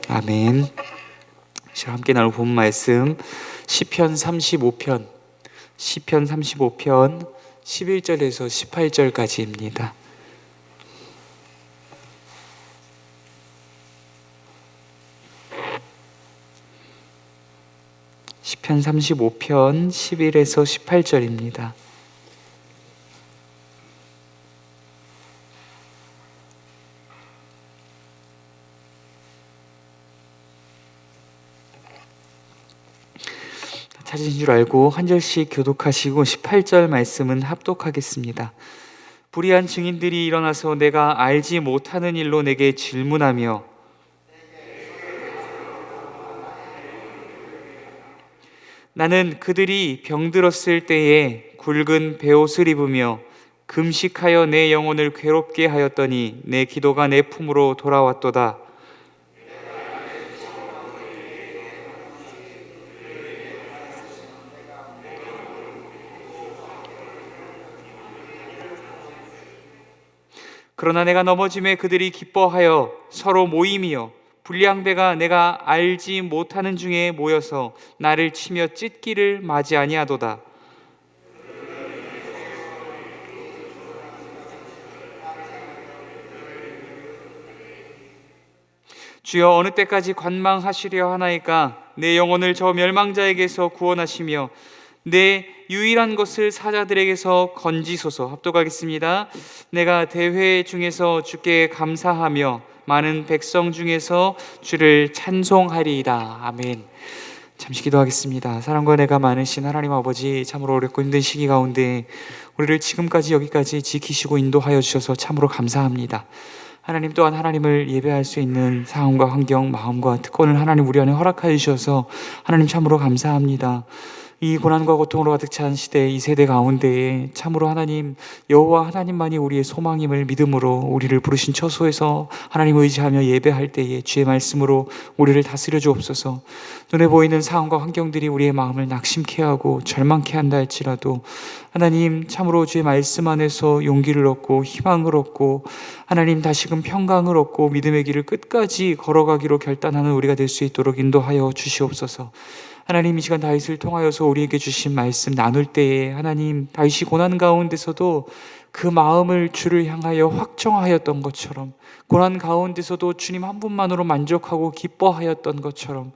아멘. 함께 나눌 본 말씀 시편 35편 11절에서 18절까지입니다. 시편 35편 11에서 18절입니다. 찾으신 줄 알고 한 절씩 교독하시고 18절 말씀은 합독하겠습니다. 불의한 증인들이 일어나서 내가 알지 못하는 일로 내게 질문하며 나는 그들이 병들었을 때에 굵은 베옷을 입으며 금식하여 내 영혼을 괴롭게 하였더니 내 기도가 내 품으로 돌아왔도다. 그러나 내가 넘어짐에 그들이 기뻐하여 서로 모임이여 불량배가 내가 알지 못하는 중에 모여서 나를 치며 찢기를 맞이 아니하도다. 주여 어느 때까지 관망하시려 하나이까? 내 영혼을 저 멸망자에게서 구원하시며 내 유일한 것을 사자들에게서 건지소서. 합독하겠습니다. 내가 대회 중에서 주께 감사하며 많은 백성 중에서 주를 찬송하리이다. 아멘. 잠시 기도하겠습니다. 사랑과 내가 많으신 하나님 아버지, 참으로 어렵고 힘든 시기 가운데 우리를 지금까지 여기까지 지키시고 인도하여 주셔서 참으로 감사합니다. 하나님 또한 하나님을 예배할 수 있는 상황과 환경, 마음과 특권을 하나님 우리 안에 허락하여 주셔서 하나님 참으로 감사합니다. 이 고난과 고통으로 가득 찬 시대, 이 세대 가운데에 참으로 하나님, 여호와 하나님만이 우리의 소망임을 믿음으로 우리를 부르신 처소에서 하나님 의지하며 예배할 때에 주의 말씀으로 우리를 다스려 주옵소서. 눈에 보이는 상황과 환경들이 우리의 마음을 낙심케 하고 절망케 한다 할지라도 하나님 참으로 주의 말씀 안에서 용기를 얻고 희망을 얻고 하나님 다시금 평강을 얻고 믿음의 길을 끝까지 걸어가기로 결단하는 우리가 될 수 있도록 인도하여 주시옵소서. 하나님 이 시간 다윗을 통하여서 우리에게 주신 말씀 나눌 때에 하나님 다윗이 고난 가운데서도 그 마음을 주를 향하여 확정하였던 것처럼, 고난 가운데서도 주님 한 분만으로 만족하고 기뻐하였던 것처럼,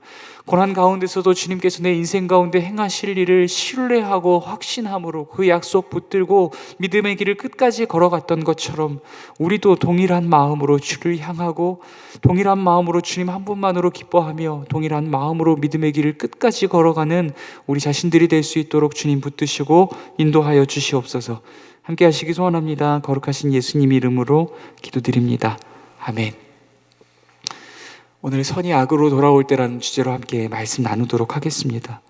고난 가운데서도 주님께서 내 인생 가운데 행하실 일을 신뢰하고 확신함으로 그 약속 붙들고 믿음의 길을 끝까지 걸어갔던 것처럼 우리도 동일한 마음으로 주를 향하고 동일한 마음으로 주님 한 분만으로 기뻐하며 동일한 마음으로 믿음의 길을 끝까지 걸어가는 우리 자신들이 될 수 있도록 주님 붙드시고 인도하여 주시옵소서. 함께 하시기 소원합니다. 거룩하신 예수님 이름으로 기도드립니다. 아멘. 오늘 선이 악으로 돌아올 때라는 주제로 함께 말씀 나누도록 하겠습니다.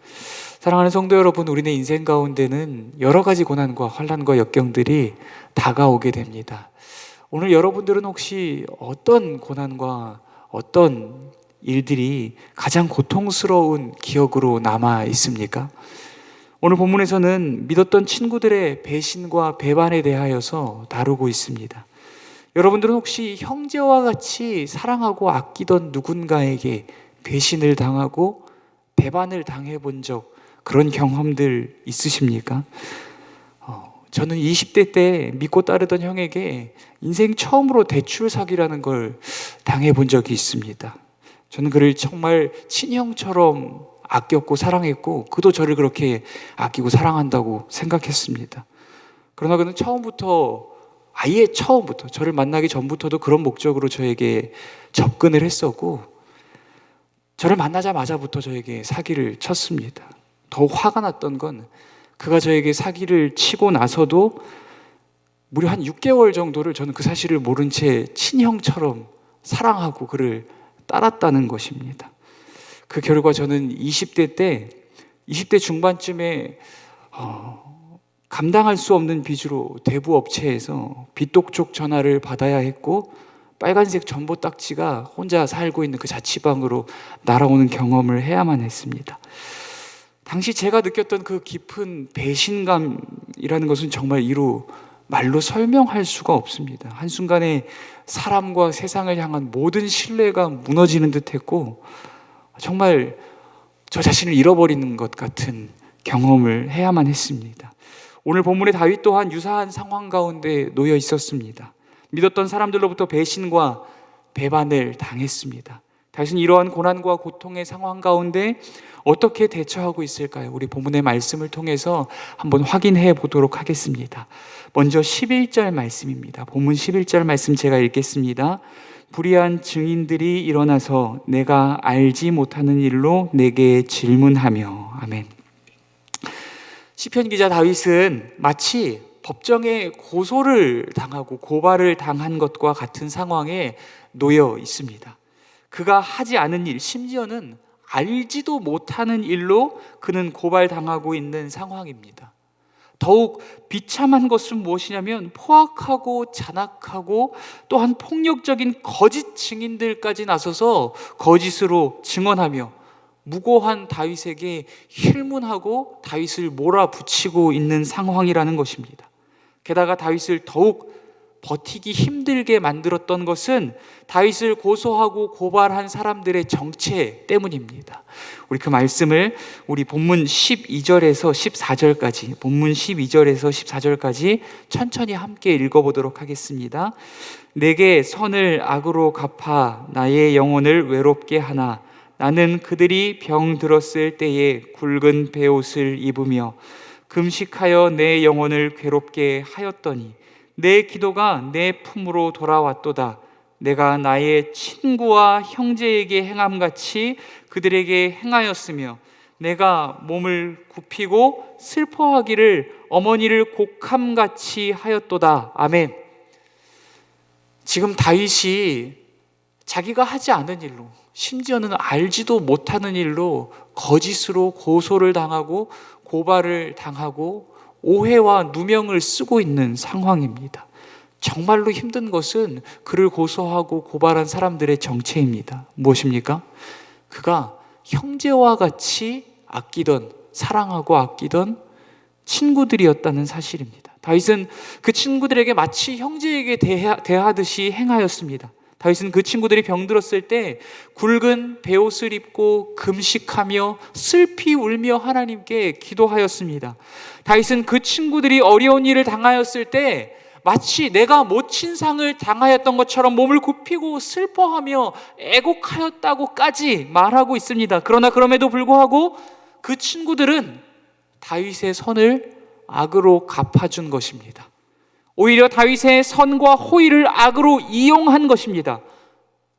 사랑하는 성도 여러분, 우리의 인생 가운데는 여러 가지 고난과 환난과 역경들이 다가오게 됩니다. 오늘 여러분들은 혹시 어떤 고난과 어떤 일들이 가장 고통스러운 기억으로 남아 있습니까? 오늘 본문에서는 믿었던 친구들의 배신과 배반에 대하여서 다루고 있습니다. 여러분들은 혹시 형제와 같이 사랑하고 아끼던 누군가에게 배신을 당하고 배반을 당해본 적, 그런 경험들 있으십니까? 저는 20대 때 믿고 따르던 형에게 인생 처음으로 대출 사기라는 걸 당해본 적이 있습니다. 저는 그를 정말 친형처럼 아꼈고 사랑했고 그도 저를 그렇게 아끼고 사랑한다고 생각했습니다. 그러나 그는 아예 처음부터 저를 만나기 전부터도 그런 목적으로 저에게 접근을 했었고 저를 만나자마자부터 저에게 사기를 쳤습니다. 더 화가 났던 건 그가 저에게 사기를 치고 나서도 무려 한 6개월 정도를 저는 그 사실을 모른 채 친형처럼 사랑하고 그를 따랐다는 것입니다. 그 결과 저는 20대 중반쯤에 감당할 수 없는 빚으로 대부 업체에서 빚독촉 전화를 받아야 했고 빨간색 전보 딱지가 혼자 살고 있는 그 자취방으로 날아오는 경험을 해야만 했습니다. 당시 제가 느꼈던 그 깊은 배신감이라는 것은 정말 이루 말로 설명할 수가 없습니다. 한순간에 사람과 세상을 향한 모든 신뢰가 무너지는 듯했고 정말 저 자신을 잃어버리는 것 같은 경험을 해야만 했습니다. 오늘 본문의 다윗 또한 유사한 상황 가운데 놓여 있었습니다. 믿었던 사람들로부터 배신과 배반을 당했습니다. 다윗은 이러한 고난과 고통의 상황 가운데 어떻게 대처하고 있을까요? 우리 본문의 말씀을 통해서 한번 확인해 보도록 하겠습니다. 먼저 11절 말씀입니다. 본문 11절 말씀 제가 읽겠습니다. 불의한 증인들이 일어나서 내가 알지 못하는 일로 내게 질문하며. 아멘. 시편 기자 다윗은 마치 법정에 고소를 당하고 고발을 당한 것과 같은 상황에 놓여 있습니다. 그가 하지 않은 일, 심지어는 알지도 못하는 일로 그는 고발당하고 있는 상황입니다. 더욱 비참한 것은 무엇이냐면 포악하고 잔악하고 또한 폭력적인 거짓 증인들까지 나서서 거짓으로 증언하며 무고한 다윗에게 힐문하고 다윗을 몰아붙이고 있는 상황이라는 것입니다. 게다가 다윗을 더욱 버티기 힘들게 만들었던 것은 다윗을 고소하고 고발한 사람들의 정체 때문입니다. 우리 그 말씀을 우리 본문 12절에서 14절까지, 본문 12절에서 14절까지 천천히 함께 읽어보도록 하겠습니다. 내게 선을 악으로 갚아 나의 영혼을 외롭게 하나 나는 그들이 병 들었을 때에 굵은 베옷을 입으며 금식하여 내 영혼을 괴롭게 하였더니 내 기도가 내 품으로 돌아왔도다. 내가 나의 친구와 형제에게 행함같이 그들에게 행하였으며 내가 몸을 굽히고 슬퍼하기를 어머니를 곡함같이 하였도다. 아멘. 지금 다윗이 자기가 하지 않은 일로, 심지어는 알지도 못하는 일로 거짓으로 고소를 당하고 고발을 당하고 오해와 누명을 쓰고 있는 상황입니다. 정말로 힘든 것은 그를 고소하고 고발한 사람들의 정체입니다. 무엇입니까? 그가 형제와 같이 아끼던, 사랑하고 아끼던 친구들이었다는 사실입니다. 다윗은 그 친구들에게 마치 형제에게 대하듯이 행하였습니다. 다윗은 그 친구들이 병들었을 때 굵은 베옷을 입고 금식하며 슬피 울며 하나님께 기도하였습니다. 다윗은 그 친구들이 어려운 일을 당하였을 때 마치 내가 모친 상을 당하였던 것처럼 몸을 굽히고 슬퍼하며 애곡하였다고까지 말하고 있습니다. 그러나 그럼에도 불구하고 그 친구들은 다윗의 선을 악으로 갚아준 것입니다. 오히려 다윗의 선과 호의를 악으로 이용한 것입니다.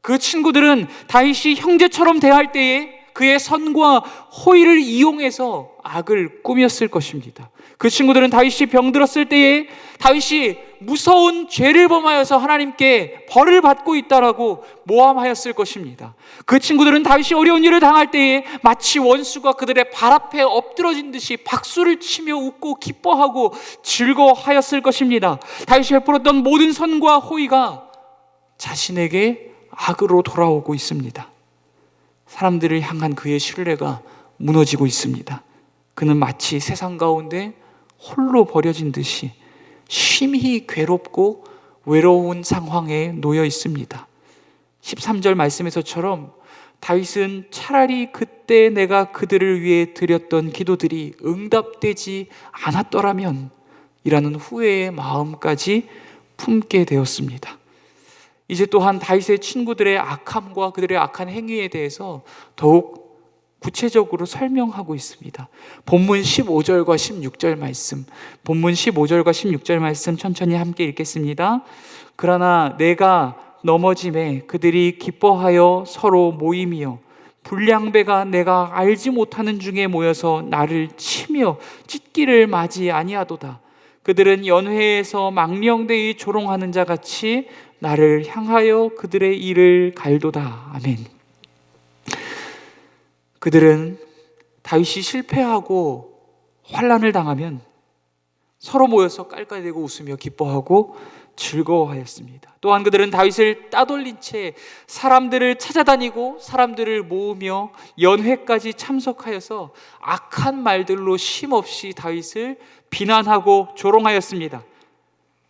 그 친구들은 다윗이 형제처럼 대할 때에 그의 선과 호의를 이용해서 악을 꾸몄을 것입니다. 그 친구들은 다윗이 병들었을 때에 다윗이 무서운 죄를 범하여서 하나님께 벌을 받고 있다라고 모함하였을 것입니다. 그 친구들은 다윗이 어려운 일을 당할 때에 마치 원수가 그들의 발 앞에 엎드러진 듯이 박수를 치며 웃고 기뻐하고 즐거워하였을 것입니다. 다윗이 베풀었던 모든 선과 호의가 자신에게 악으로 돌아오고 있습니다. 사람들을 향한 그의 신뢰가 무너지고 있습니다. 그는 마치 세상 가운데 홀로 버려진 듯이 심히 괴롭고 외로운 상황에 놓여 있습니다. 13절 말씀에서처럼 다윗은 차라리 그때 내가 그들을 위해 드렸던 기도들이 응답되지 않았더라면 이라는 후회의 마음까지 품게 되었습니다. 이제 또한 다윗의 친구들의 악함과 그들의 악한 행위에 대해서 더욱 구체적으로 설명하고 있습니다. 본문 15절과 16절 말씀, 본문 15절과 16절 말씀 천천히 함께 읽겠습니다. 그러나 내가 넘어짐에 그들이 기뻐하여 서로 모이며 불량배가 내가 알지 못하는 중에 모여서 나를 치며 찢기를 맞이 아니하도다. 그들은 연회에서 망령되이 조롱하는 자 같이 나를 향하여 그들의 일을 갈도다. 아멘. 그들은 다윗이 실패하고 환난을 당하면 서로 모여서 깔깔대고 웃으며 기뻐하고 즐거워하였습니다. 또한 그들은 다윗을 따돌린 채 사람들을 찾아다니고 사람들을 모으며 연회까지 참석하여서 악한 말들로 쉼없이 다윗을 비난하고 조롱하였습니다.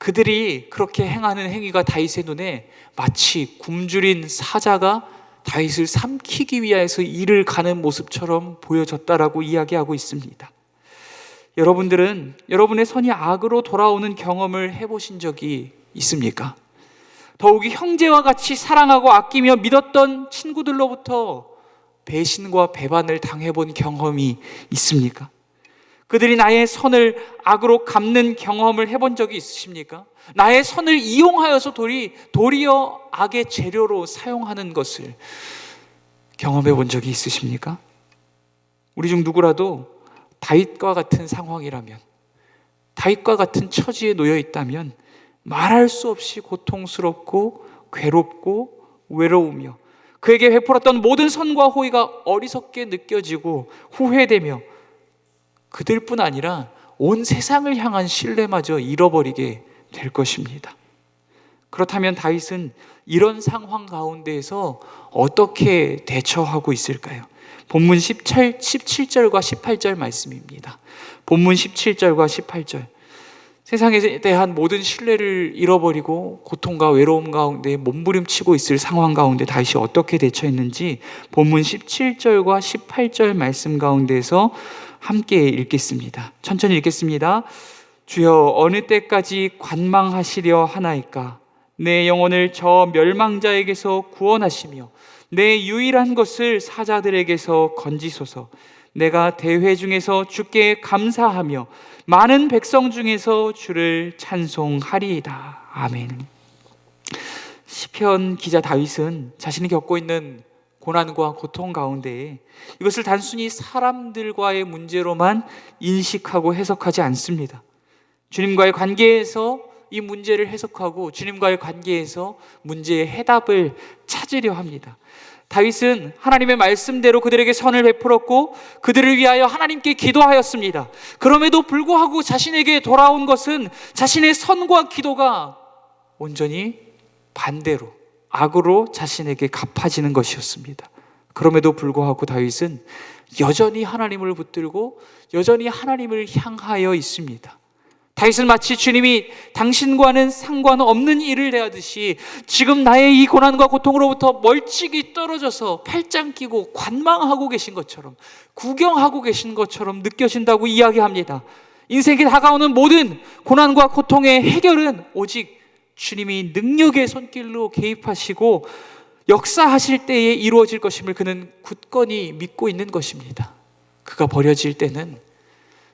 그들이 그렇게 행하는 행위가 다윗의 눈에 마치 굶주린 사자가 다윗을 삼키기 위해서 이를 가는 모습처럼 보여졌다라고 이야기하고 있습니다. 여러분들은 여러분의 선이 악으로 돌아오는 경험을 해보신 적이 있습니까? 더욱이 형제와 같이 사랑하고 아끼며 믿었던 친구들로부터 배신과 배반을 당해본 경험이 있습니까? 그들이 나의 선을 악으로 갚는 경험을 해본 적이 있으십니까? 나의 선을 이용하여서 도리어 악의 재료로 사용하는 것을 경험해 본 적이 있으십니까? 우리 중 누구라도 다윗과 같은 상황이라면, 다윗과 같은 처지에 놓여 있다면 말할 수 없이 고통스럽고 괴롭고 외로우며 그에게 베풀었던 모든 선과 호의가 어리석게 느껴지고 후회되며 그들뿐 아니라 온 세상을 향한 신뢰마저 잃어버리게 될 것입니다. 그렇다면 다윗은 이런 상황 가운데에서 어떻게 대처하고 있을까요? 본문 17절과 18절 말씀입니다. 본문 17절과 18절. 세상에 대한 모든 신뢰를 잃어버리고 고통과 외로움 가운데 몸부림치고 있을 상황 가운데 다윗이 어떻게 대처했는지 본문 17절과 18절 말씀 가운데서 함께 읽겠습니다. 천천히 읽겠습니다. 주여, 어느 때까지 관망하시려 하나이까? 내 영혼을 저 멸망자에게서 구원하시며 내 유일한 것을 사자들에게서 건지소서. 내가 대회 중에서 주께 감사하며 많은 백성 중에서 주를 찬송하리이다. 아멘. 시편 기자 다윗은 자신이 겪고 있는 고난과 고통 가운데 이것을 단순히 사람들과의 문제로만 인식하고 해석하지 않습니다. 주님과의 관계에서 이 문제를 해석하고 주님과의 관계에서 문제의 해답을 찾으려 합니다. 다윗은 하나님의 말씀대로 그들에게 선을 베풀었고 그들을 위하여 하나님께 기도하였습니다. 그럼에도 불구하고 자신에게 돌아온 것은 자신의 선과 기도가 온전히 반대로 악으로 자신에게 갚아지는 것이었습니다. 그럼에도 불구하고 다윗은 여전히 하나님을 붙들고 여전히 하나님을 향하여 있습니다. 다윗은 마치 주님이 당신과는 상관없는 일을 대하듯이 지금 나의 이 고난과 고통으로부터 멀찍이 떨어져서 팔짱 끼고 관망하고 계신 것처럼, 구경하고 계신 것처럼 느껴진다고 이야기합니다. 인생에 다가오는 모든 고난과 고통의 해결은 오직 주님이 능력의 손길로 개입하시고 역사하실 때에 이루어질 것임을 그는 굳건히 믿고 있는 것입니다. 그가 버려질 때는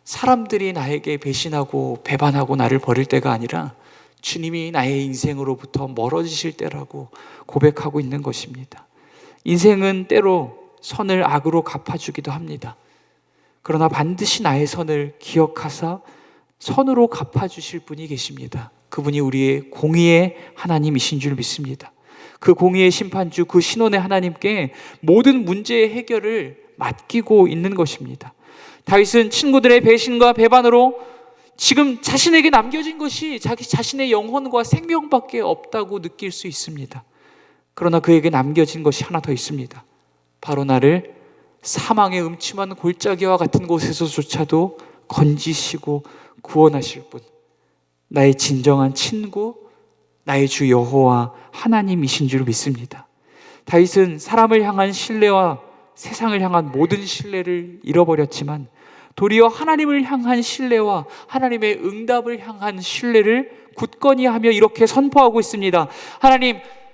사람들이 나에게 배신하고 배반하고 나를 버릴 때가 아니라 주님이 나의 인생으로부터 멀어지실 때라고 고백하고 있는 것입니다. 인생은 때로 선을 악으로 갚아주기도 합니다. 그러나 반드시 나의 선을 기억하사 선으로 갚아주실 분이 계십니다. 그분이 우리의 공의의 하나님이신 줄 믿습니다. 그 공의의 심판주, 그 신원의 하나님께 모든 문제의 해결을 맡기고 있는 것입니다. 다윗은 친구들의 배신과 배반으로 지금 자신에게 남겨진 것이 자기 자신의 영혼과 생명밖에 없다고 느낄 수 있습니다. 그러나 그에게 남겨진 것이 하나 더 있습니다. 바로 나를 사망의 음침한 골짜기와 같은 곳에서조차도 건지시고 구원하실 분, 나의 진정한 친구, 나의 주 여호와 하나님이신 줄 믿습니다. 다윗은 사람을 향한 신뢰와 세상을 향한 모든 신뢰를 잃어버렸지만 도리어 하나님을 향한 신뢰와 하나님의 응답을 향한 신뢰를 굳건히 하며 이렇게 선포하고 있습니다.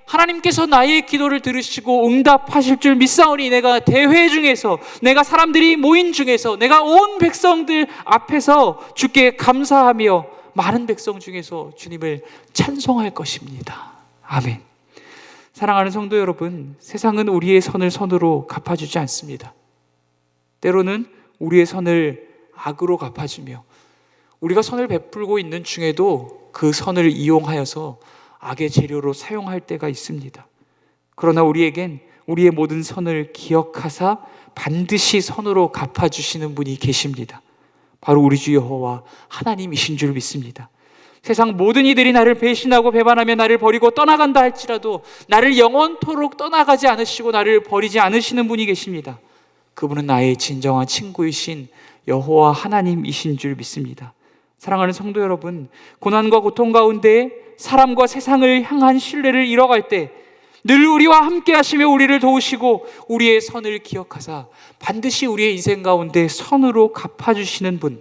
하나님께서 나의 기도를 들으시고 응답하실 줄 믿사오니 내가 대회 중에서, 내가 사람들이 모인 중에서, 내가 온 백성들 앞에서 주께 감사하며 많은 백성 중에서 주님을 찬송할 것입니다. 아멘. 사랑하는 성도 여러분, 세상은 우리의 선을 선으로 갚아주지 않습니다. 때로는 우리의 선을 악으로 갚아주며 우리가 선을 베풀고 있는 중에도 그 선을 이용하여서 악의 재료로 사용할 때가 있습니다. 그러나 우리에겐 우리의 모든 선을 기억하사 반드시 선으로 갚아주시는 분이 계십니다. 바로 우리 주 여호와 하나님이신 줄 믿습니다. 세상 모든 이들이 나를 배신하고 배반하며 나를 버리고 떠나간다 할지라도 나를 영원토록 떠나가지 않으시고 나를 버리지 않으시는 분이 계십니다. 그분은 나의 진정한 친구이신 여호와 하나님이신 줄 믿습니다. 사랑하는 성도 여러분, 고난과 고통 가운데 사람과 세상을 향한 신뢰를 잃어갈 때 늘 우리와 함께 하시며 우리를 도우시고 우리의 선을 기억하사 반드시 우리의 인생 가운데 선으로 갚아주시는 분,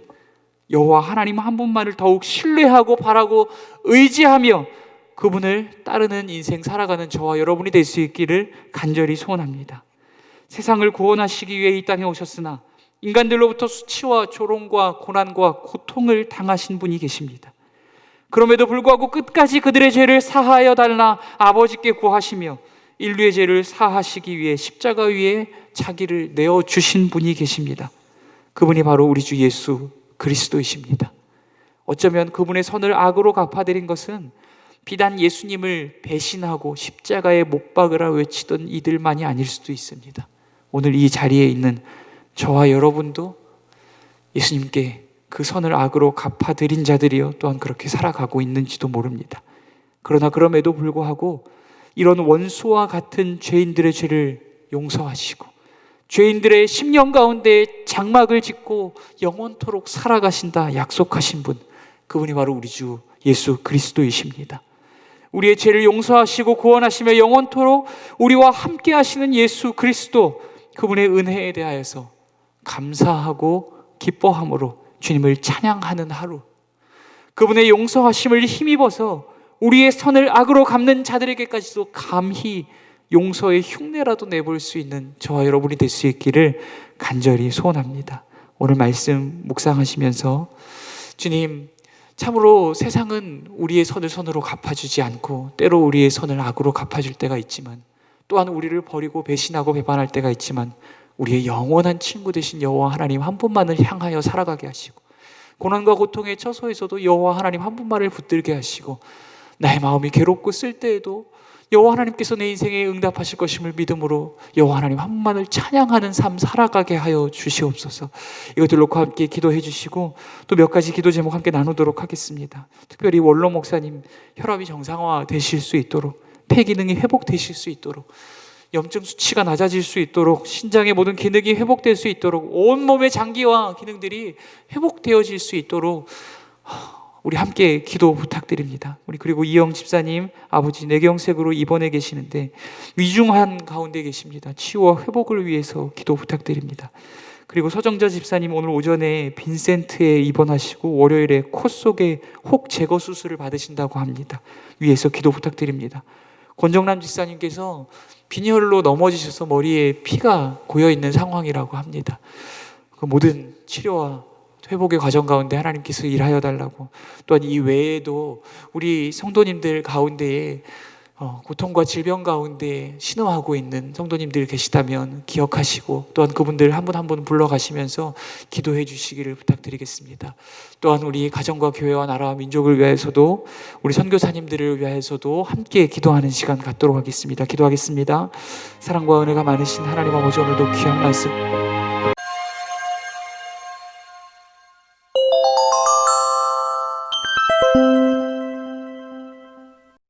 여호와 하나님 한 분만을 더욱 신뢰하고 바라고 의지하며 그분을 따르는 인생 살아가는 저와 여러분이 될 수 있기를 간절히 소원합니다. 세상을 구원하시기 위해 이 땅에 오셨으나 인간들로부터 수치와 조롱과 고난과 고통을 당하신 분이 계십니다. 그럼에도 불구하고 끝까지 그들의 죄를 사하여 달라 아버지께 구하시며 인류의 죄를 사하시기 위해 십자가 위에 자기를 내어주신 분이 계십니다. 그분이 바로 우리 주 예수 그리스도이십니다. 어쩌면 그분의 선을 악으로 갚아드린 것은 비단 예수님을 배신하고 십자가에 못 박으라 외치던 이들만이 아닐 수도 있습니다. 오늘 이 자리에 있는 저와 여러분도 예수님께 그 선을 악으로 갚아드린 자들이요 또한 그렇게 살아가고 있는지도 모릅니다. 그러나 그럼에도 불구하고 이런 원수와 같은 죄인들의 죄를 용서하시고 죄인들의 심령 가운데 장막을 짓고 영원토록 살아가신다 약속하신 분, 그분이 바로 우리 주 예수 그리스도이십니다. 우리의 죄를 용서하시고 구원하시며 영원토록 우리와 함께 하시는 예수 그리스도, 그분의 은혜에 대하여서 감사하고 기뻐함으로 주님을 찬양하는 하루, 그분의 용서하심을 힘입어서 우리의 선을 악으로 갚는 자들에게까지도 감히 용서의 흉내라도 내볼 수 있는 저와 여러분이 될 수 있기를 간절히 소원합니다. 오늘 말씀 묵상하시면서 주님, 참으로 세상은 우리의 선을 선으로 갚아주지 않고 때로 우리의 선을 악으로 갚아줄 때가 있지만, 또한 우리를 버리고 배신하고 배반할 때가 있지만 우리의 영원한 친구 되신 여호와 하나님 한 분만을 향하여 살아가게 하시고, 고난과 고통의 처소에서도 여호와 하나님 한 분만을 붙들게 하시고, 나의 마음이 괴롭고 쓸 때에도 여호와 하나님께서 내 인생에 응답하실 것임을 믿음으로 여호와 하나님 한 분만을 찬양하는 삶 살아가게 하여 주시옵소서. 이것들 놓고 함께 기도해 주시고 또 몇 가지 기도 제목 함께 나누도록 하겠습니다. 특별히 원로 목사님 혈압이 정상화 되실 수 있도록, 폐 기능이 회복되실 수 있도록, 염증 수치가 낮아질 수 있도록, 신장의 모든 기능이 회복될 수 있도록, 온몸의 장기와 기능들이 회복되어질 수 있도록 우리 함께 기도 부탁드립니다. 우리 그리고 이영 집사님 아버지 뇌경색으로 입원해 계시는데 위중한 가운데 계십니다. 치유와 회복을 위해서 기도 부탁드립니다. 그리고 서정자 집사님 오늘 오전에 빈센트에 입원하시고 월요일에 코 속에 혹 제거 수술을 받으신다고 합니다. 위에서 기도 부탁드립니다. 권정남 집사님께서 빈혈로 넘어지셔서 머리에 피가 고여있는 상황이라고 합니다. 그 모든 치료와 회복의 과정 가운데 하나님께서 일하여 달라고, 또한 이 외에도 우리 성도님들 가운데에 고통과 질병 가운데 신음하고 있는 성도님들 계시다면 기억하시고 또한 그분들 한 분 한 분 불러가시면서 기도해 주시기를 부탁드리겠습니다. 또한 우리 가정과 교회와 나라와 민족을 위해서도, 우리 선교사님들을 위해서도 함께 기도하는 시간 갖도록 하겠습니다. 기도하겠습니다. 사랑과 은혜가 많으신 하나님 아버지, 오늘도 귀한 말씀